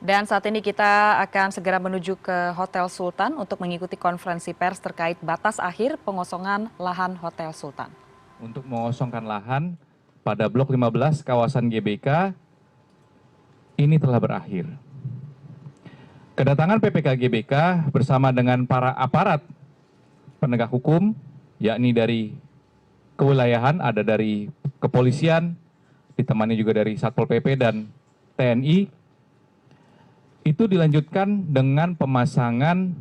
Dan saat ini kita akan segera menuju ke Hotel Sultan untuk mengikuti konferensi pers terkait batas akhir pengosongan lahan Hotel Sultan. Untuk mengosongkan lahan pada Blok 15 kawasan GBK ini telah berakhir. Kedatangan PPK GBK bersama dengan para aparat penegak hukum, yakni dari kewilayahan, ada dari kepolisian, ditemani juga dari Satpol PP dan TNI, itu dilanjutkan dengan pemasangan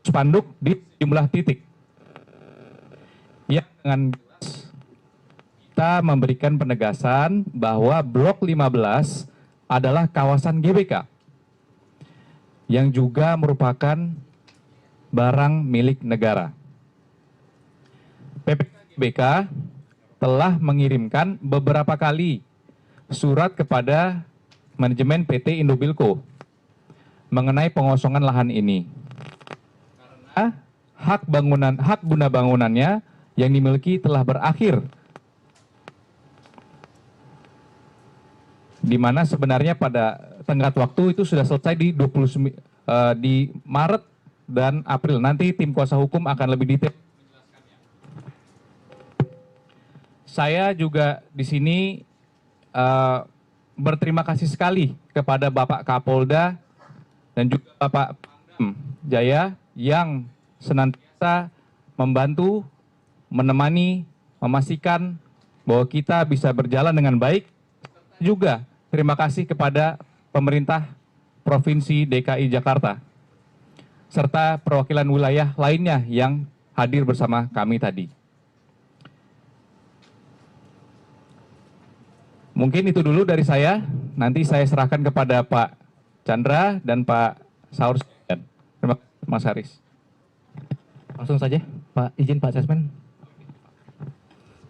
spanduk di sejumlah titik. Yang dengan kita memberikan penegasan bahwa Blok 15 adalah kawasan GBK yang juga merupakan barang milik negara. PPK GBK telah mengirimkan beberapa kali surat kepada manajemen PT Indobilco mengenai pengosongan lahan ini. Karena hak guna bangunannya yang dimiliki telah berakhir, di mana sebenarnya pada tenggat waktu itu sudah selesai di Maret dan April. Nanti tim kuasa hukum akan lebih detail. Saya juga di sini berterima kasih sekali kepada Bapak Kapolda dan juga Bapak Pangdam Jaya yang senantiasa membantu, menemani, memastikan bahwa kita bisa berjalan dengan baik. Juga terima kasih kepada pemerintah Provinsi DKI Jakarta serta perwakilan wilayah lainnya yang hadir bersama kami tadi. Mungkin itu dulu dari saya. Nanti saya serahkan kepada Pak Chandra dan Pak Saur. Terima kasih, Mas Haris. Langsung saja, Pak, izin Pak Sesmen.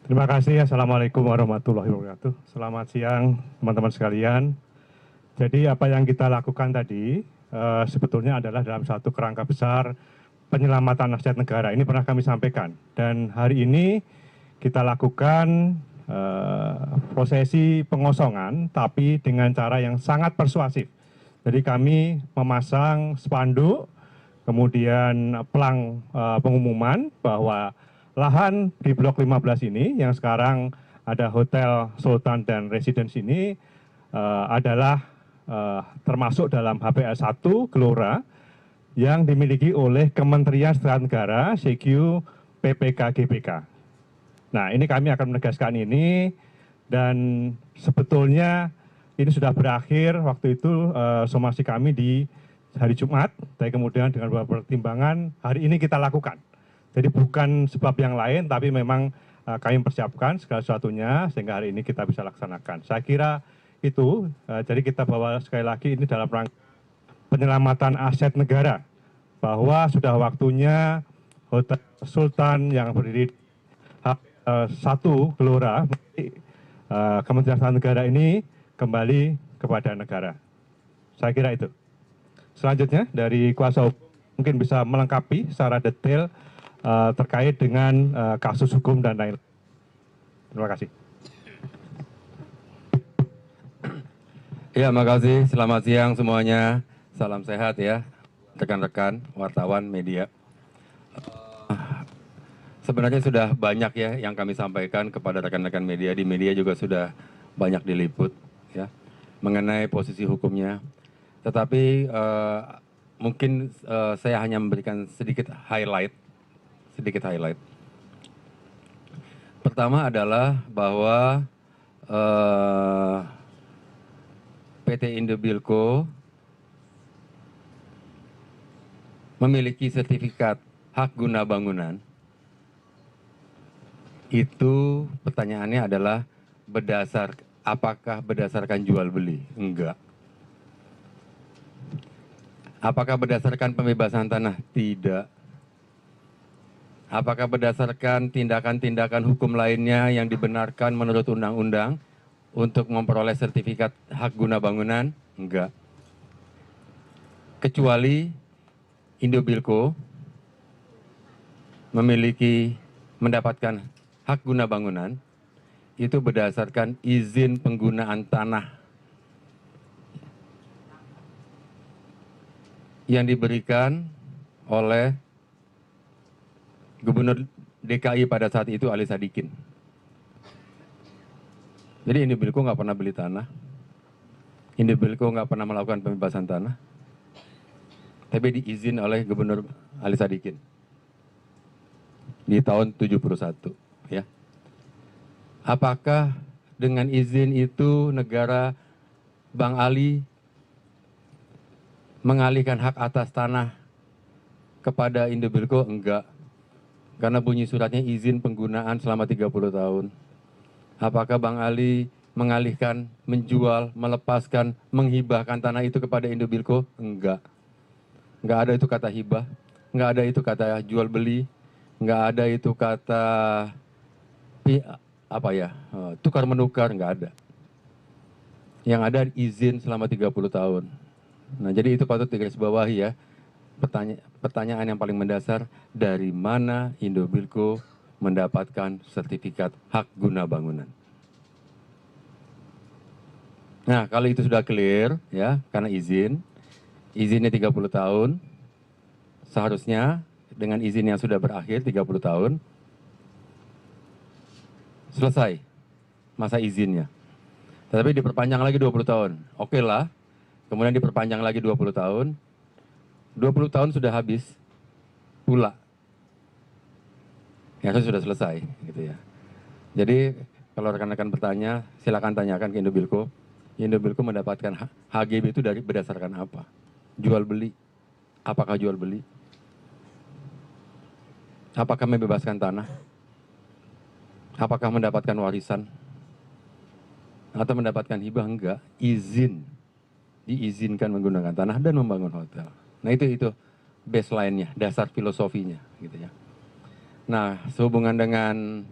Terima kasih. Assalamualaikum warahmatullahi wabarakatuh. Selamat siang teman-teman sekalian. Jadi apa yang kita lakukan tadi sebetulnya adalah dalam satu kerangka besar penyelamatan aset negara. Ini pernah kami sampaikan. Dan hari ini kita lakukan prosesi pengosongan tapi dengan cara yang sangat persuasif. Jadi kami memasang spanduk, kemudian pelang pengumuman bahwa lahan di Blok 15 ini yang sekarang ada Hotel Sultan dan Residence ini adalah termasuk dalam HPS 1 Gelora yang dimiliki oleh Kementerian Sekretariat Negara CQ PPK GBK. Nah, ini kami akan menegaskan ini dan sebetulnya ini sudah berakhir waktu itu somasi kami di hari Jumat, tapi kemudian dengan beberapa pertimbangan hari ini kita lakukan. Jadi bukan sebab yang lain, tapi memang kami persiapkan segala sesuatunya sehingga hari ini kita bisa laksanakan. Saya kira itu, jadi kita bawa sekali lagi ini dalam rangka penyelamatan aset negara, bahwa sudah waktunya Hotel Sultan yang berdiri 1 Gelora, Kementerian Sekretariat Negara ini kembali kepada negara. Saya kira itu. Selanjutnya dari kuasa hukum mungkin bisa melengkapi secara detail terkait dengan kasus hukum dan lain-lain. Terima kasih. Ya, makasih. Selamat siang semuanya. Salam sehat ya, rekan-rekan wartawan media. Sebenarnya sudah banyak ya yang kami sampaikan kepada rekan-rekan media. Di media juga sudah banyak diliput ya mengenai posisi hukumnya. Tetapi mungkin saya hanya memberikan sedikit highlight. Pertama adalah bahwa PT Indobilco memiliki sertifikat hak guna bangunan. Itu pertanyaannya adalah apakah berdasarkan jual beli? Enggak. Apakah berdasarkan pembebasan tanah? Tidak. Apakah berdasarkan tindakan-tindakan hukum lainnya yang dibenarkan menurut undang-undang untuk memperoleh sertifikat hak guna bangunan? Enggak. Kecuali Indobilco mendapatkan hak guna bangunan itu berdasarkan izin penggunaan tanah yang diberikan oleh Gubernur DKI pada saat itu Ali Sadikin. Jadi Indobilco nggak pernah beli tanah, Indobilco nggak pernah melakukan pembebasan tanah, tapi diizin oleh Gubernur Ali Sadikin di tahun 71. Ya. Apakah dengan izin itu negara Bang Ali mengalihkan hak atas tanah kepada Indobilco? Enggak. Karena bunyi suratnya izin penggunaan selama 30 tahun. Apakah Bang Ali mengalihkan, menjual, melepaskan, menghibahkan tanah itu kepada Indobilco? Enggak. Enggak ada itu kata hibah, enggak ada itu kata jual beli, enggak ada itu kata tukar menukar, enggak ada. Yang ada izin selama 30 tahun. Nah, jadi itu patut digarisbawahi ya. Pertanyaan yang paling mendasar, dari mana Indobilco mendapatkan sertifikat hak guna bangunan? Nah, kalau itu sudah clear ya, karena izinnya 30 tahun, seharusnya dengan izin yang sudah berakhir 30 tahun, selesai masa izinnya. Tetapi diperpanjang lagi 20 tahun. Oke lah, kemudian diperpanjang lagi 20 tahun. 20 tahun sudah habis pula. Ya, sudah selesai gitu ya. Jadi kalau rekan-rekan bertanya, silakan tanyakan ke Indobilco. Indobilco mendapatkan HGB itu berdasarkan apa? Jual beli. Apakah jual beli? Apakah membebaskan tanah? Apakah mendapatkan warisan? Atau mendapatkan hibah? Enggak. Izin. Diizinkan menggunakan tanah dan membangun hotel. Nah itu baseline-nya, dasar filosofinya gitu ya. Nah, sehubungan dengan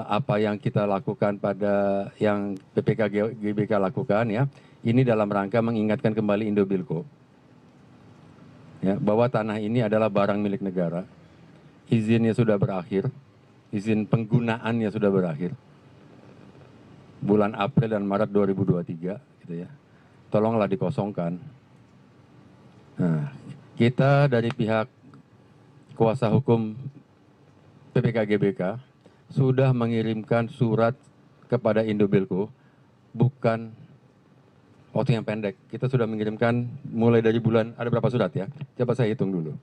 apa yang kita lakukan pada yang PPK GBK lakukan ya, ini dalam rangka mengingatkan kembali Indobilco ya, bahwa tanah ini adalah barang milik negara, izinnya sudah berakhir, izin penggunaannya sudah berakhir, bulan April dan Maret 2023 gitu ya, tolonglah dikosongkan. Nah, kita dari pihak kuasa hukum PPK GBK sudah mengirimkan surat kepada Indobilco, bukan waktu yang pendek. Kita sudah mengirimkan mulai dari bulan, ada berapa surat ya? Coba saya hitung dulu.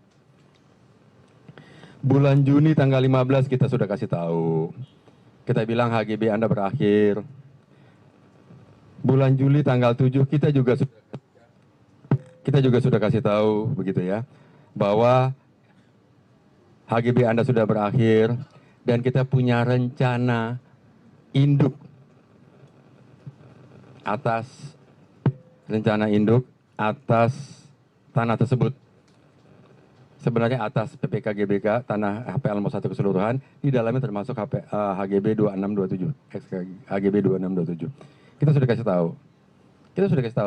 Bulan Juni tanggal 15 kita sudah kasih tahu. Kita bilang HGB Anda berakhir. Bulan Juli tanggal 7 kita juga sudah kasih tahu begitu ya, bahwa HGB Anda sudah berakhir dan kita punya rencana induk atas tanah tersebut. Sebenarnya atas PPK GBK, tanah HPL 1 keseluruhan, di dalamnya termasuk HGB 2627, HGB 2627. Kita sudah kasih tahu.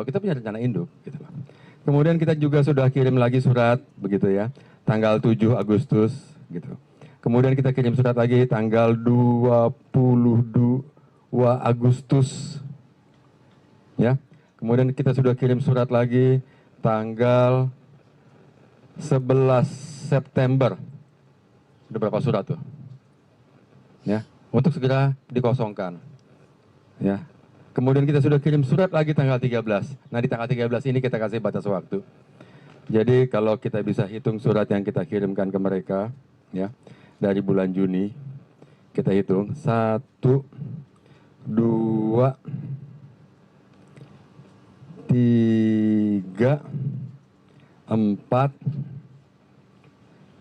Kita punya rencana induk gitu. Kemudian kita juga sudah kirim lagi surat begitu ya, tanggal 7 Agustus gitu. Kemudian kita kirim surat lagi tanggal 22 Agustus. Ya. Kemudian kita sudah kirim surat lagi tanggal 11 September. Ada berapa surat tuh? Ya, untuk segera dikosongkan. Ya. Kemudian kita sudah kirim surat lagi tanggal 13. Nah, di tanggal 13 ini kita kasih batas waktu. Jadi kalau kita bisa hitung surat yang kita kirimkan ke mereka, ya, dari bulan Juni, kita hitung 1, 2, 3, 4,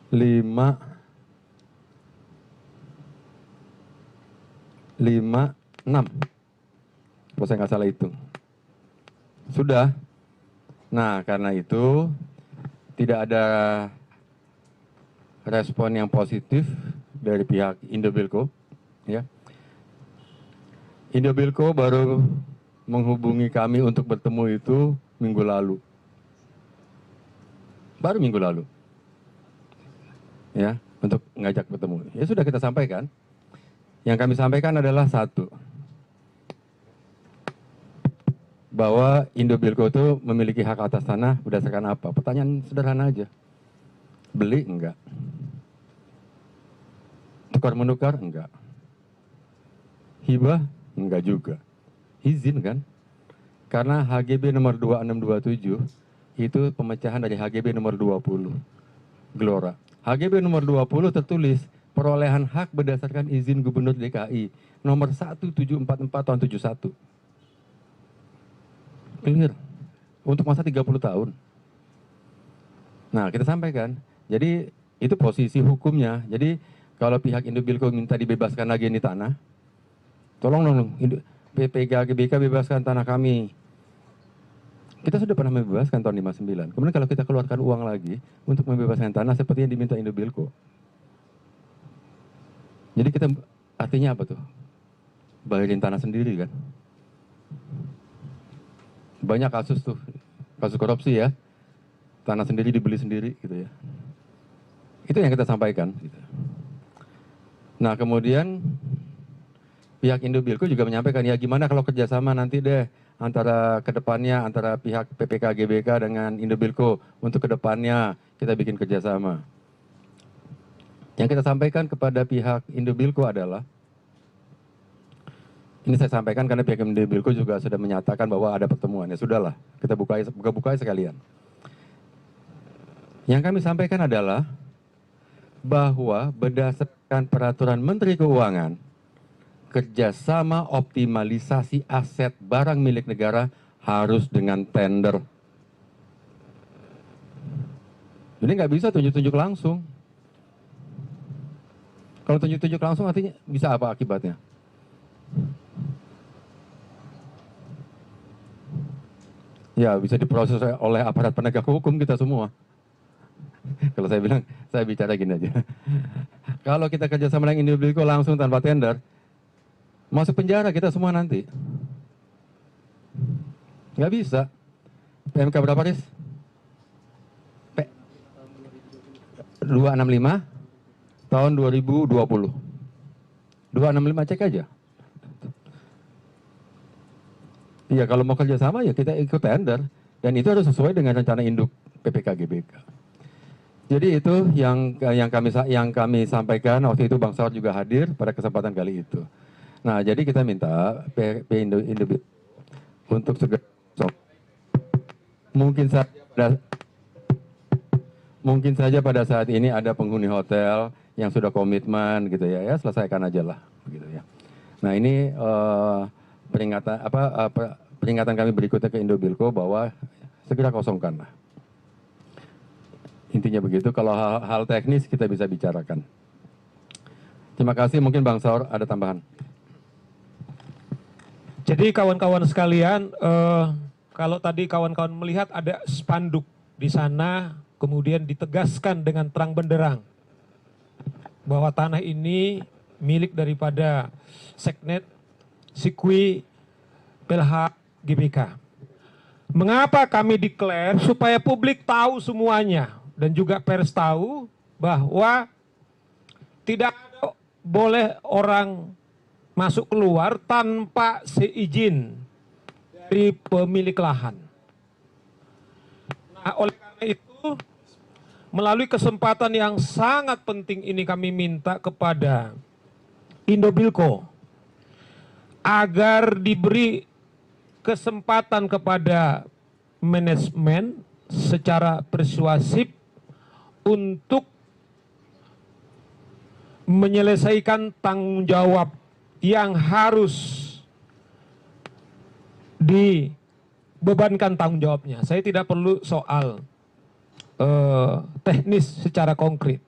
5, 6. Kalau saya nggak salah hitung. Sudah. Nah, karena itu tidak ada respon yang positif dari pihak Indobilco. Ya. Indobilco baru menghubungi kami untuk bertemu itu minggu lalu. Baru minggu lalu. Ya, untuk ngajak bertemu. Ya sudah kita sampaikan. Yang kami sampaikan adalah satu, bahwa Indobilco itu memiliki hak atas tanah berdasarkan apa? Pertanyaan sederhana aja. Beli enggak? Tukar menukar enggak? Hibah enggak juga. Izin kan? Karena HGB nomor 2627 itu pemecahan dari HGB nomor 20 Gelora. HGB nomor 20 tertulis perolehan hak berdasarkan izin Gubernur DKI nomor 1744 tahun 71. Clear. Untuk masa 30 tahun. Nah, kita sampaikan. Jadi itu posisi hukumnya. Jadi kalau pihak Indobilco minta dibebaskan lagi ini tanah, tolong dong PPK GBK bebaskan tanah kami. Kita sudah pernah membebaskan tahun 59. Kemudian kalau kita keluarkan uang lagi untuk membebaskan tanah seperti yang diminta Indobilco. Jadi kita artinya apa tuh? Bayarin tanah sendiri kan? Banyak kasus tuh, kasus korupsi ya. Tanah sendiri dibeli sendiri gitu ya. Itu yang kita sampaikan. Gitu. Nah kemudian pihak Indobilco juga menyampaikan ya gimana kalau kerjasama nanti deh antara kedepannya antara pihak PPK GBK dengan Indobilco untuk kedepannya kita bikin kerjasama. Yang kita sampaikan kepada pihak Indobilco adalah ini saya sampaikan karena pihak Indobilco juga sudah menyatakan bahwa ada pertemuan. Ya sudahlah, kita buka sekalian. Yang kami sampaikan adalah bahwa berdasarkan peraturan Menteri Keuangan, kerjasama optimalisasi aset barang milik negara harus dengan tender. Jadi nggak bisa tunjuk-tunjuk langsung. Kalau tunjuk-tunjuk langsung artinya bisa apa akibatnya? Ya bisa diproses oleh aparat penegak hukum kita semua. Kalau saya bilang, saya bicara gini aja. Kalau kita kerjasama dengan Indobilco langsung tanpa tender, masuk penjara kita semua nanti. Nggak bisa. PMK berapa, Riz? 265 tahun 2020. 265 cek aja. Iya, kalau mau kerjasama ya kita ikut tender. Dan itu harus sesuai dengan rencana induk PPK GBK. Jadi itu yang kami sampaikan, waktu itu Bang Saur juga hadir pada kesempatan kali itu. Nah, jadi kita minta Indobilco untuk segera mungkin saja pada saat ini ada penghuni hotel yang sudah komitmen gitu ya, selesaikan aja lah begitu ya. Nah, ini peringatan kami berikutnya ke Indobilco bahwa segera kosongkan lah. Intinya begitu, kalau hal teknis kita bisa bicarakan. Terima kasih, mungkin Bang Saur ada tambahan. Jadi kawan-kawan sekalian, kalau tadi kawan-kawan melihat ada spanduk di sana, kemudian ditegaskan dengan terang benderang bahwa tanah ini milik daripada Seknet, Sikwi, PLH, GBK. Mengapa kami declare? Supaya publik tahu semuanya dan juga pers tahu bahwa tidak boleh orang masuk keluar tanpa seizin dari pemilik lahan. Nah, oleh karena itu, melalui kesempatan yang sangat penting ini kami minta kepada Indobilco agar diberi kesempatan kepada manajemen secara persuasif untuk menyelesaikan tanggung jawab yang harus dibebankan tanggung jawabnya. Saya tidak perlu soal teknis secara konkret.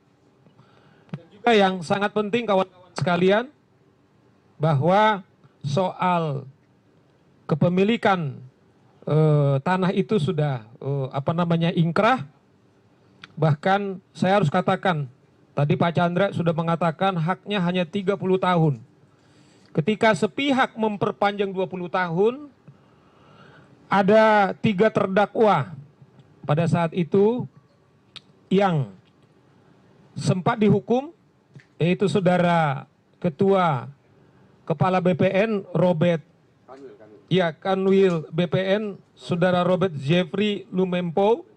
Dan juga yang sangat penting kawan-kawan sekalian, bahwa soal kepemilikan tanah itu sudah inkrah. Bahkan saya harus katakan, tadi Pak Chandra sudah mengatakan haknya hanya 30 tahun. Ketika sepihak memperpanjang 20 tahun, ada 3 terdakwa pada saat itu yang sempat dihukum, yaitu Saudara Ketua Kepala BPN Robert ya Kanwil BPN, Saudara Robert Jeffrey Lumempo.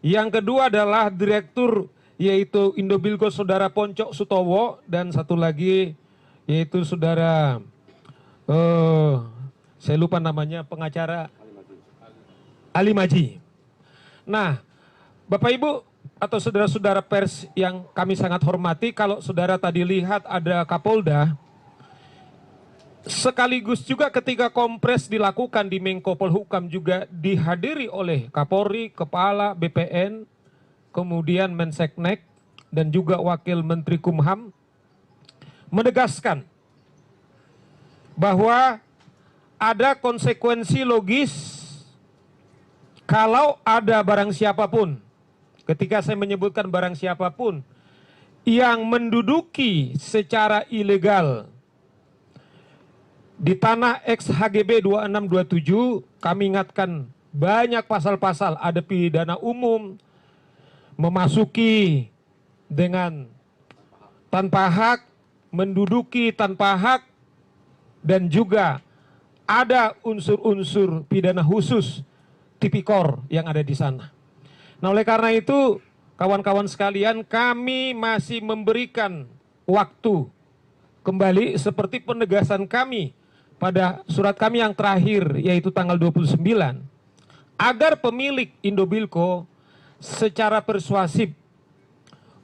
Yang kedua adalah Direktur yaitu Indobilco Saudara Poncok Sutowo, dan satu lagi yaitu Saudara saya lupa namanya, pengacara Ali Maji. Nah, Bapak Ibu atau saudara-saudara pers yang kami sangat hormati, kalau saudara tadi lihat ada Kapolda, sekaligus juga ketika kompres dilakukan di Menko Polhukam juga dihadiri oleh Kapolri, Kepala BPN, kemudian Menseknek, dan juga Wakil Menteri Kumham, menegaskan bahwa ada konsekuensi logis kalau ada barang siapapun, ketika saya menyebutkan barang siapapun yang menduduki secara ilegal di tanah ex-HGB 2627, kami ingatkan banyak pasal-pasal, ada pidana umum, memasuki dengan tanpa hak, menduduki tanpa hak, dan juga ada unsur-unsur pidana khusus tipikor yang ada di sana. Nah, oleh karena itu, kawan-kawan sekalian, kami masih memberikan waktu kembali seperti penegasan kami pada surat kami yang terakhir, yaitu tanggal 29, agar pemilik Indobilco secara persuasif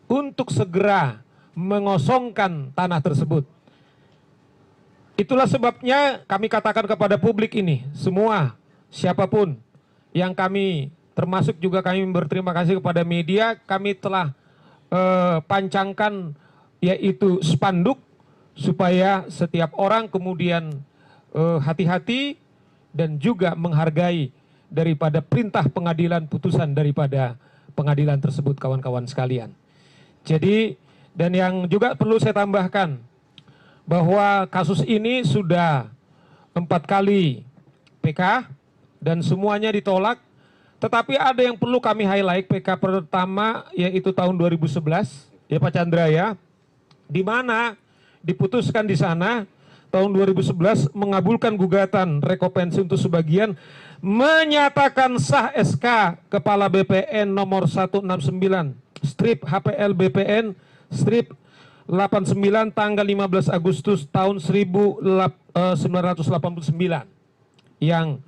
untuk segera mengosongkan tanah tersebut. Itulah sebabnya kami katakan kepada publik ini, semua, siapapun yang kami, termasuk juga kami berterima kasih kepada media, kami telah pancangkan yaitu spanduk supaya setiap orang kemudian hati-hati dan juga menghargai daripada perintah pengadilan, putusan daripada pengadilan tersebut, kawan-kawan sekalian. Jadi, dan yang juga perlu saya tambahkan, bahwa kasus ini sudah 4 kali PK dan semuanya ditolak. Tetapi ada yang perlu kami highlight, PK pertama yaitu tahun 2011, ya Pak Chandra ya, di mana diputuskan di sana tahun 2011 mengabulkan gugatan rekopensi untuk sebagian, menyatakan sah SK Kepala BPN nomor 169 strip HPL BPN strip 89 tanggal 15 Agustus tahun 1989 yang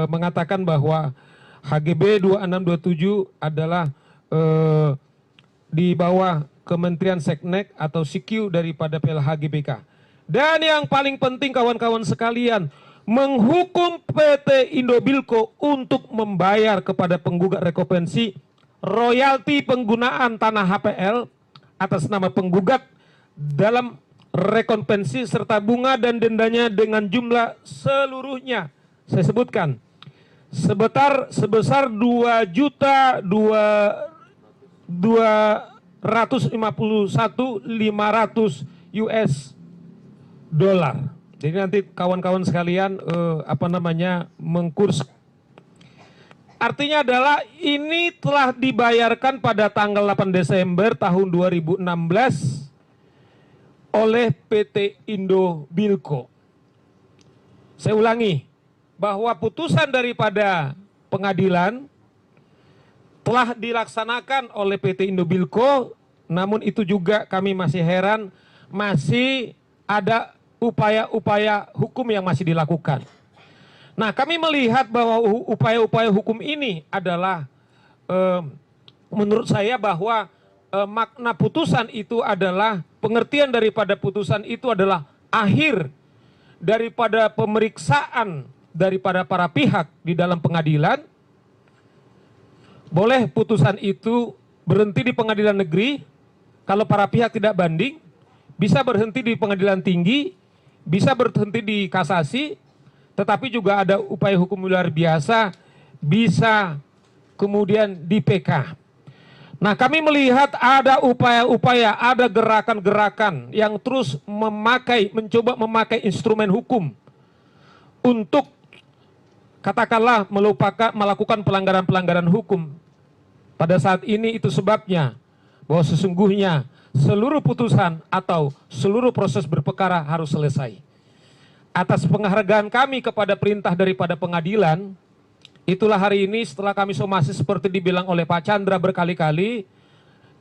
mengatakan bahwa HGB 2627 adalah di bawah Kementerian Seknek atau SIKU daripada PLHGBK. Dan yang paling penting kawan-kawan sekalian, menghukum PT Indobilco untuk membayar kepada penggugat rekopensi royalti penggunaan tanah HPL atas nama penggugat dalam rekompensi serta bunga dan dendanya dengan jumlah seluruhnya saya sebutkan sebesar 2.251.500 US dollar. Jadi nanti kawan-kawan sekalian mengkurs. Artinya adalah ini telah dibayarkan pada tanggal 8 Desember tahun 2016 oleh PT Indobilco. Saya ulangi, bahwa putusan daripada pengadilan telah dilaksanakan oleh PT Indobilco, namun itu juga kami masih heran, masih ada upaya-upaya hukum yang masih dilakukan. Nah, kami melihat bahwa upaya-upaya hukum ini adalah menurut saya bahwa makna putusan itu adalah, pengertian daripada putusan itu adalah akhir daripada pemeriksaan daripada para pihak di dalam pengadilan. Boleh putusan itu berhenti di pengadilan negeri, kalau para pihak tidak banding, bisa berhenti di pengadilan tinggi, bisa berhenti di kasasi, tetapi juga ada upaya hukum luar biasa, bisa kemudian di PK. Nah, kami melihat ada upaya-upaya, ada gerakan-gerakan yang terus mencoba memakai instrumen hukum untuk katakanlah melakukan pelanggaran-pelanggaran hukum. Pada saat ini itu sebabnya bahwa sesungguhnya seluruh putusan atau seluruh proses berperkara harus selesai. atas penghargaan kami kepada perintah daripada pengadilan, itulah hari ini setelah kami somasi seperti dibilang oleh Pak Chandra berkali-kali,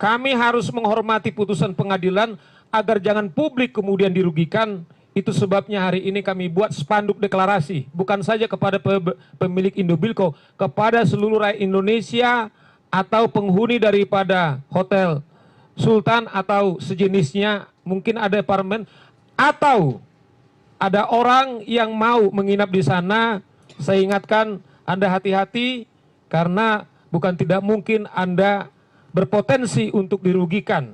kami harus menghormati putusan pengadilan agar jangan publik kemudian dirugikan. Itu sebabnya hari ini kami buat spanduk deklarasi, bukan saja kepada pemilik Indobilco, kepada seluruh rakyat Indonesia atau penghuni daripada Hotel Sultan atau sejenisnya, mungkin ada apartemen, atau ada orang yang mau menginap di sana. Saya ingatkan Anda hati-hati, karena bukan tidak mungkin Anda berpotensi untuk dirugikan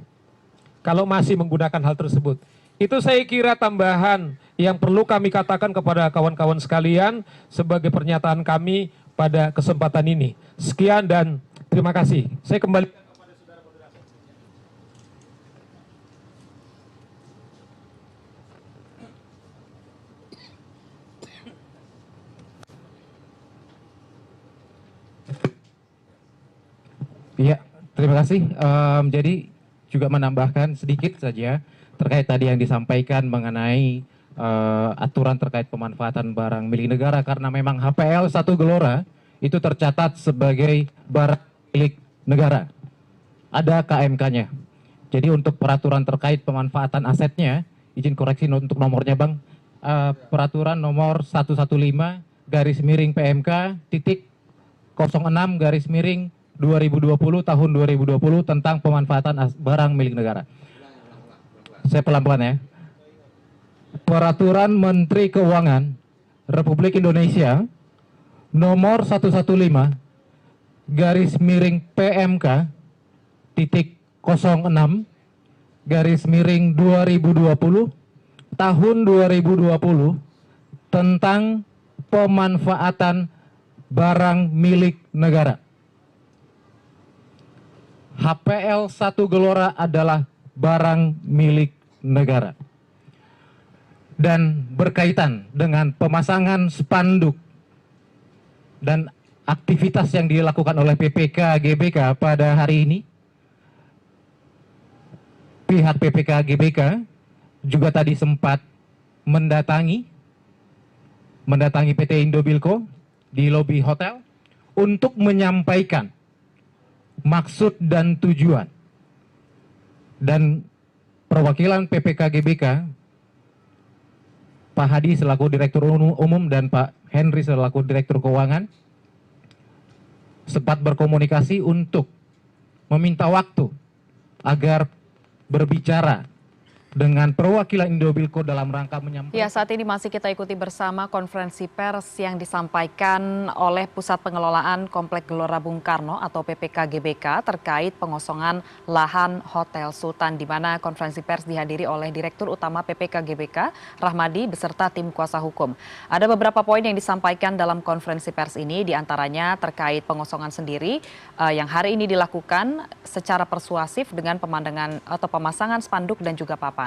kalau masih menggunakan hal tersebut. Itu saya kira tambahan yang perlu kami katakan kepada kawan-kawan sekalian sebagai pernyataan kami pada kesempatan ini. Sekian dan terima kasih. Saya kembali kepada saudara moderator. Iya, terima kasih. Jadi juga menambahkan sedikit saja terkait tadi yang disampaikan mengenai aturan terkait pemanfaatan barang milik negara, karena memang HPL 1 Gelora itu tercatat sebagai barang milik negara. Ada KMK-nya. Jadi untuk peraturan terkait pemanfaatan asetnya, izin koreksi untuk nomornya Bang, peraturan nomor 115/PMK titik 06/2020 tahun 2020 tentang pemanfaatan barang milik negara. Saya pelan-pelan ya. Peraturan Menteri Keuangan Republik Indonesia nomor 115/PMK titik 06/2020 tahun 2020 tentang pemanfaatan barang milik negara. HPL 1 Gelora adalah barang milik negara. Dan berkaitan dengan pemasangan spanduk dan aktivitas yang dilakukan oleh PPK GBK pada hari ini, pihak PPK GBK juga tadi sempat mendatangi PT Indobilco di lobi hotel untuk menyampaikan maksud dan tujuan. Dan perwakilan PPK GBK, Pak Hadi selaku Direktur Umum dan Pak Henry selaku Direktur Keuangan, sempat berkomunikasi untuk meminta waktu agar berbicara dengan perwakilan Indobilco dalam rangka menyampaikan. Ya, saat ini masih kita ikuti bersama konferensi pers yang disampaikan oleh Pusat Pengelolaan Komplek Gelora Bung Karno atau PPK GBK terkait pengosongan lahan Hotel Sultan, di mana konferensi pers dihadiri oleh Direktur Utama PPK GBK Rahmadi beserta tim kuasa hukum. Ada beberapa poin yang disampaikan dalam konferensi pers ini, diantaranya terkait pengosongan sendiri yang hari ini dilakukan secara persuasif dengan pemandangan atau pemasangan spanduk dan juga papan.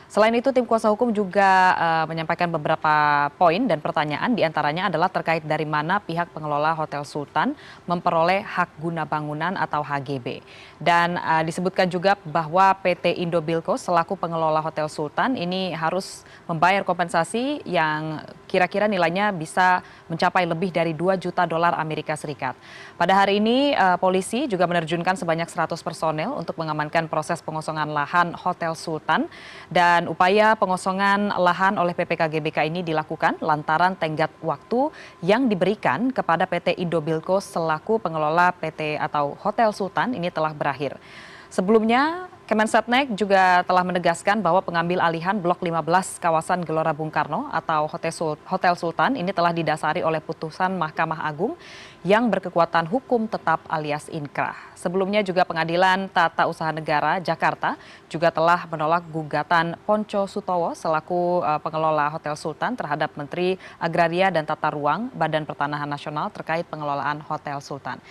Selain itu, tim kuasa hukum juga menyampaikan beberapa poin dan pertanyaan, diantaranya adalah terkait dari mana pihak pengelola Hotel Sultan memperoleh hak guna bangunan atau HGB. Dan disebutkan juga bahwa PT Indobilco selaku pengelola Hotel Sultan ini harus membayar kompensasi yang kira-kira nilainya bisa mencapai lebih dari 2 juta dolar Amerika Serikat. Pada hari ini polisi juga menerjunkan sebanyak 100 personel untuk mengamankan proses pengosongan lahan Hotel Sultan, dan upaya pengosongan lahan oleh PPK GBK ini dilakukan lantaran tenggat waktu yang diberikan kepada PT Indobilco selaku pengelola PT atau Hotel Sultan ini telah berakhir. Sebelumnya, Kemensetnek juga telah menegaskan bahwa pengambil alihan Blok 15 kawasan Gelora Bung Karno atau Hotel Sultan ini telah didasari oleh putusan Mahkamah Agung yang berkekuatan hukum tetap alias inkrah. Sebelumnya juga Pengadilan Tata Usaha Negara Jakarta juga telah menolak gugatan Ponco Sutowo selaku pengelola Hotel Sultan terhadap Menteri Agraria dan Tata Ruang Badan Pertanahan Nasional terkait pengelolaan Hotel Sultan.